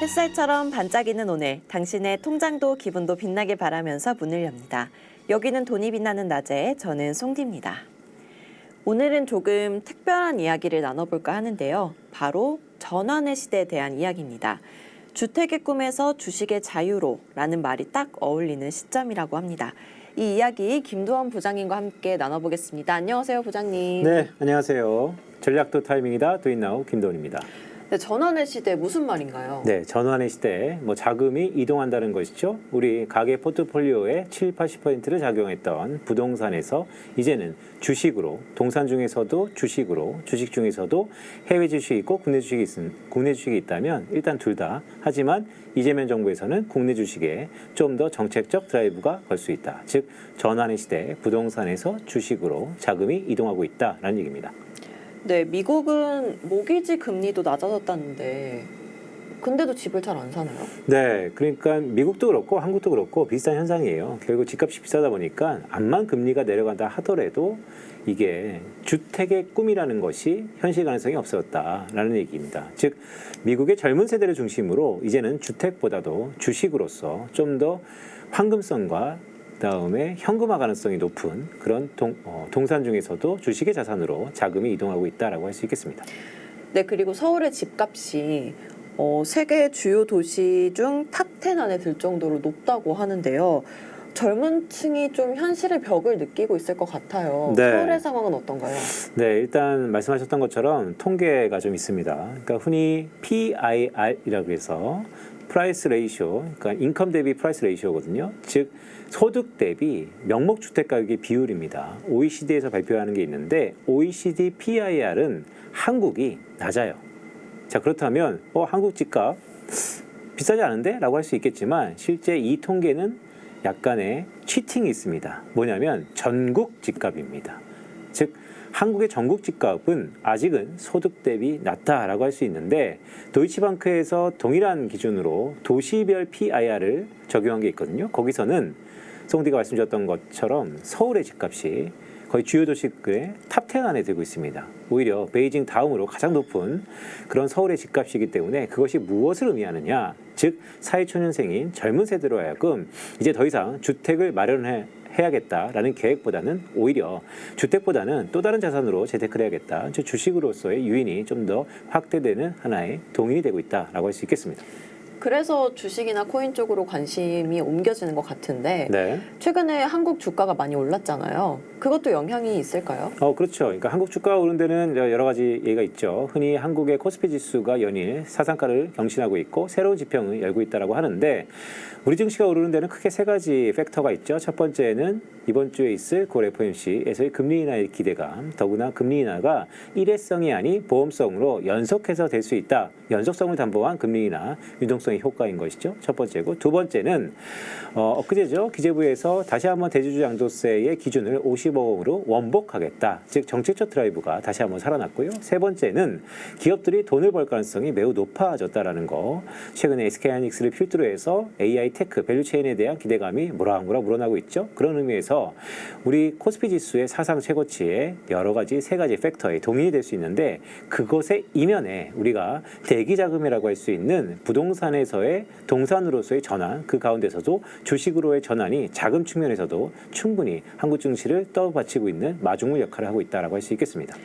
햇살처럼 반짝이는 오늘, 당신의 통장도 기분도 빛나게 바라면서 문을 엽니다. 여기는 돈이 빛나는 낮에 저는 송디입니다. 오늘은 조금 특별한 이야기를 나눠볼까 하는데요. 바로 전환의 시대에 대한 이야기입니다. 주택의 꿈에서 주식의 자유로 라는 말이 딱 어울리는 시점이라고 합니다. 이 이야기 김도원 부장님과 함께 나눠보겠습니다. 안녕하세요, 부장님. 네, 안녕하세요. 전략도 타이밍이다. 도인나우 김도원입니다. 네, 전환의 시대 무슨 말인가요? 네, 전환의 시대, 자금이 이동한다는 것이죠. 우리 가계 포트폴리오의 70~80%를 작용했던 부동산에서 이제는 주식으로, 동산 중에서도 주식으로, 주식 중에서도 해외 주식이 있고 국내 주식이 있다면 일단 둘 다. 하지만 이재명 정부에서는 국내 주식에 좀 더 정책적 드라이브가 걸 수 있다. 즉, 전환의 시대, 부동산에서 주식으로 자금이 이동하고 있다라는 얘기입니다. 네, 미국은 모기지 금리도 낮아졌다는데 근데도 집을 잘 안 사나요? 네, 그러니까 미국도 그렇고 한국도 그렇고 비슷한 현상이에요. 결국 집값이 비싸다 보니까 암만 금리가 내려간다 하더라도 이게 주택의 꿈이라는 것이 현실 가능성이 없어졌다라는 얘기입니다. 즉, 미국의 젊은 세대를 중심으로 이제는 주택보다도 주식으로서 좀 더 황금성과 그다음에 현금화 가능성이 높은 그런 동산 중에서도 주식의 자산으로 자금이 이동하고 있다라고 할 수 있겠습니다. 네, 그리고 서울의 집값이 세계 주요 도시 중 탑10 안에 들 정도로 높다고 하는데요. 젊은 층이 좀 현실의 벽을 느끼고 있을 것 같아요. 네. 서울의 상황은 어떤가요? 네, 일단 말씀하셨던 것처럼 통계가 좀 있습니다. 그러니까 흔히 PIR이라고 해서 프라이스 레이쇼, 그러니까 인컴 대비 프라이스 레이쇼거든요. 즉, 소득 대비 명목 주택 가격의 비율입니다. OECD에서 발표하는 게 있는데 OECD PIR은 한국이 낮아요. 자, 그렇다면 한국 집값 비싸지 않은데? 라고 할 수 있겠지만 실제 이 통계는 약간의 치팅이 있습니다. 뭐냐면 전국 집값입니다. 즉, 한국의 전국 집값은 아직은 소득 대비 낮다라고 할 수 있는데 도이치방크에서 동일한 기준으로 도시별 PIR을 적용한 게 있거든요. 거기서는 송디가 말씀드렸던 것처럼 서울의 집값이 거의 주요 도시의 탑10 안에 들고 있습니다. 오히려 베이징 다음으로 가장 높은 그런 서울의 집값이기 때문에 그것이 무엇을 의미하느냐. 즉, 사회초년생인 젊은 세대로 하여금 이제 더 이상 주택을 마련해야겠다라는 계획보다는 오히려 주택보다는 또 다른 자산으로 재테크를 해야겠다. 즉, 주식으로서의 유인이 좀 더 확대되는 하나의 동인이 되고 있다라고 할 수 있겠습니다. 그래서 주식이나 코인 쪽으로 관심이 옮겨지는 것 같은데 네. 최근에 한국 주가가 많이 올랐잖아요. 그것도 영향이 있을까요? 그렇죠. 그러니까 한국 주가가 오른 데는 여러 가지 예가 있죠. 흔히 한국의 코스피 지수가 연일 사상가를 경신하고 있고 새로운 지평을 열고 있다고 하는데 우리 증시가 오르는 데는 크게 세 가지 팩터가 있죠. 첫 번째는 이번 주에 있을 고 FOMC에서의 금리 인하의 기대감, 더구나 금리 인하가 일회성이 아닌 보험성으로 연속해서 될 수 있다. 연속성을 담보한 금리 인하 유동성의 효과인 것이죠. 첫 번째고, 두 번째는 엊그제죠. 기재부에서 다시 한번 대주주 양도세의 기준을 50억으로 원복하겠다. 즉, 정책적 드라이브가 다시 한번 살아났고요. 세 번째는 기업들이 돈을 벌 가능성이 매우 높아졌다라는 거. 최근에 SK하이닉스를 필두로 해서 AI 테크 밸류체인에 대한 기대감이 모락모락 물어나고 있죠. 그런 의미에서 우리 코스피 지수의 사상 최고치에 여러 가지 세 가지 팩터에 동인이 될 수 있는데 그것의 이면에 우리가 대기 자금이라고 할 수 있는 부동산에서의 동산으로서의 전환, 그 가운데서도 주식으로의 전환이 자금 측면에서도 충분히 한국 증시를 떠받치고 있는 마중물 역할을 하고 있다라고 할 수 있겠습니다.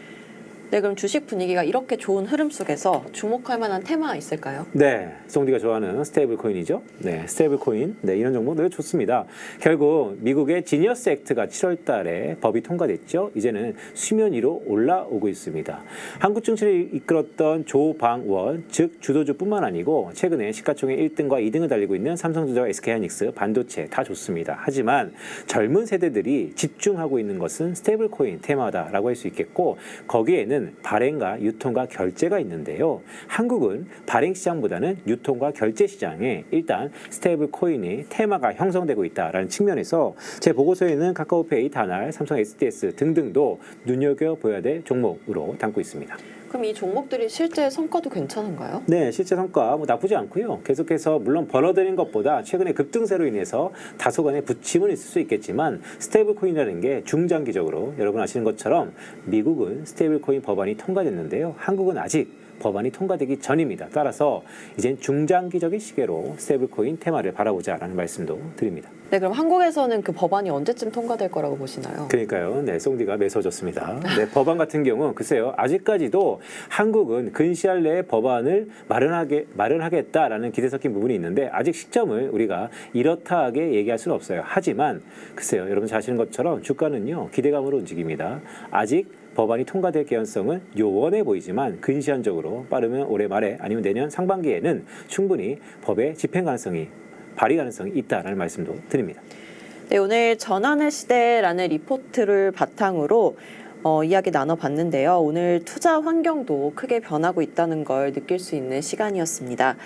네, 그럼 주식 분위기가 이렇게 좋은 흐름 속에서 주목할 만한 테마 있을까요? 네, 송디가 좋아하는 스테이블 코인이죠. 네, 스테이블 코인. 네, 이런 정보 늘 좋습니다. 결국 미국의 지니어스 액트가 7월 달에 법이 통과됐죠. 이제는 수면 위로 올라오고 있습니다. 한국 증시를 이끌었던 조방원, 즉 주도주뿐만 아니고 최근에 시가총액 1등과 2등을 달리고 있는 삼성전자와 SK하이닉스, 반도체 다 좋습니다. 하지만 젊은 세대들이 집중하고 있는 것은 스테이블 코인 테마다라고 할 수 있겠고 거기에는 발행과 유통과 결제가 있는데요. 한국은 발행 시장보다는 유통과 결제 시장에 일단 스테이블 코인이 테마가 형성되고 있다라는 측면에서 제 보고서에는 카카오페이, 다날, 삼성 SDS 등등도 눈여겨보아야 될 종목으로 담고 있습니다. 그럼 이 종목들이 실제 성과도 괜찮은가요? 네, 실제 성과 나쁘지 않고요. 계속해서 물론 벌어들인 것보다 최근에 급등세로 인해서 다소간의 부침은 있을 수 있겠지만 스테이블 코인이라는 게 중장기적으로 여러분 아시는 것처럼 미국은 스테이블 코인 법안이 통과됐는데요. 한국은 아직 법안이 통과되기 전입니다. 따라서 이젠 중장기적인 시계로 스테이블코인 테마를 바라보자라는 말씀도 드립니다. 네, 그럼 한국에서는 그 법안이 언제쯤 통과될 거라고 보시나요? 그러니까요. 네, 송디가 매서워졌습니다. 네, 법안 같은 경우 글쎄요. 아직까지도 한국은 근시할 내에 법안을 마련하겠다라는 기대 섞인 부분이 있는데 아직 시점을 우리가 이렇다하게 얘기할 수는 없어요. 하지만 글쎄요. 여러분 잘 아시는 것처럼 주가는요. 기대감으로 움직입니다. 아직 법안이 통과될 개연성은 요원해 보이지만 근시안적으로 빠르면 올해 말에 아니면 내년 상반기에는 충분히 법의 집행 가능성이 발의 가능성이 있다라는 말씀도 드립니다. 네, 오늘 전환의 시대라는 리포트를 바탕으로 이야기 나눠봤는데요. 오늘 투자 환경도 크게 변하고 있다는 걸 느낄 수 있는 시간이었습니다.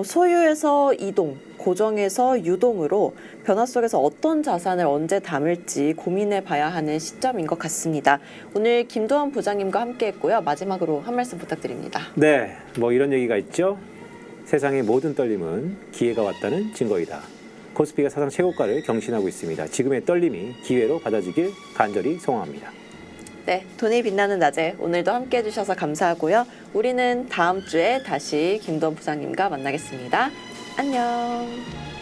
소유에서 이동, 고정에서 유동으로 변화 속에서 어떤 자산을 언제 담을지 고민해 봐야 하는 시점인 것 같습니다. 오늘 김도환 부장님과 함께했고요. 마지막으로 한 말씀 부탁드립니다. 네, 뭐 이런 얘기가 있죠. 세상의 모든 떨림은 기회가 왔다는 증거이다. 코스피가 사상 최고가를 경신하고 있습니다. 지금의 떨림이 기회로 받아주길 간절히 소망합니다. 네, 돈이 빛나는 낮에 오늘도 함께 해주셔서 감사하고요. 우리는 다음 주에 다시 김도환 부장님과 만나겠습니다. 안녕.